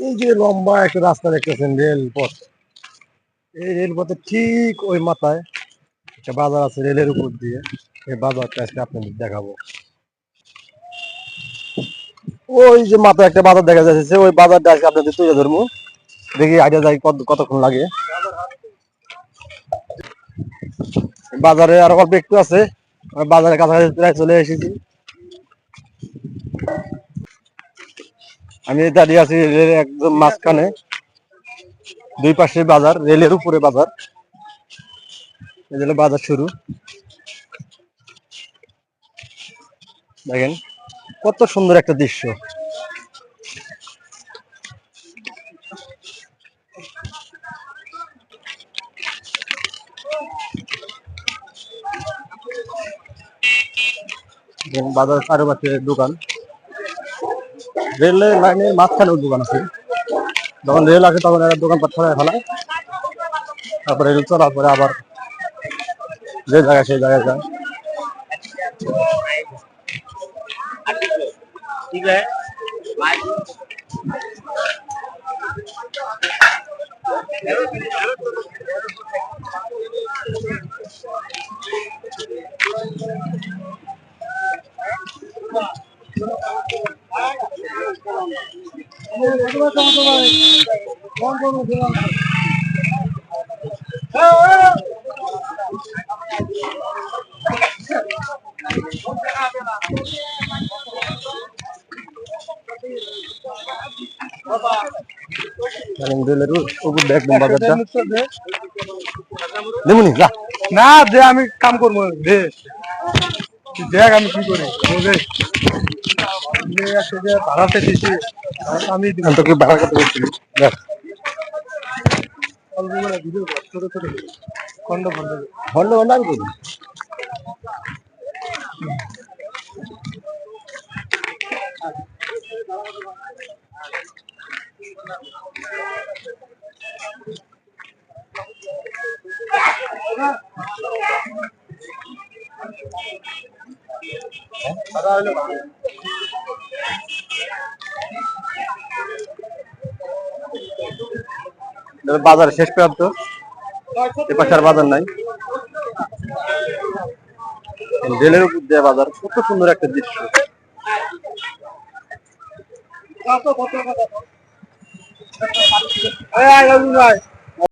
এই যে লম্বা একটা রাস্তা দেখতেছেন রেলপথ, এই রেলপথের ঠিক ওই মাথায় একটা বাজার আছে রেলের উপর দিয়ে। এই বাজারটা আজকে আপনাদের দেখাবো। ওই যে মাথায় একটা বাজার দেখা যাচ্ছে, ওই বাজারটা আজকে আপনাদের তুলে ধরবো। দেখি আইডিয়া যায় কতক্ষণ লাগে। বাজারে আর অল্প একটু আছে, বাজারের কাছাকাছি প্রায় চলে এসেছি। আমি দাঁড়িয়ে আছি রেলের একদম মাঝখানে, দুই পাশে বাজার, রেলের উপরে বাজার। এই হলো বাজার শুরু। দেখেন কত সুন্দর একটা দৃশ্য। বাজার চারপাশে দোকান, রেলের লাইনের মাঝখানেও দোকান আছে। যখন রেল আসে তখন এরা দোকানপাট ছড়ায় ফেলায়, তারপরে রেল চলার পরে আবার যে জায়গায় সেই জায়গায় যায়। রেলের উপর দিয়ে একদম বাজারটা। দেবুনি যা না দে, আমি কাম করবো দে, দেখ আমি কি করি। ভাড়াতে দিছি, আমি তোকে ভাড়া করতে বলছি। দেখ ছোট ছোট খন্ড খন্ড খন্ড খন্ড আমি করি। বাজার শেষ প্রান্ত, এপাশে আর বাজার নাই। রেলের উপর দিয়ে বাজার, কত সুন্দর একটা দৃশ্য।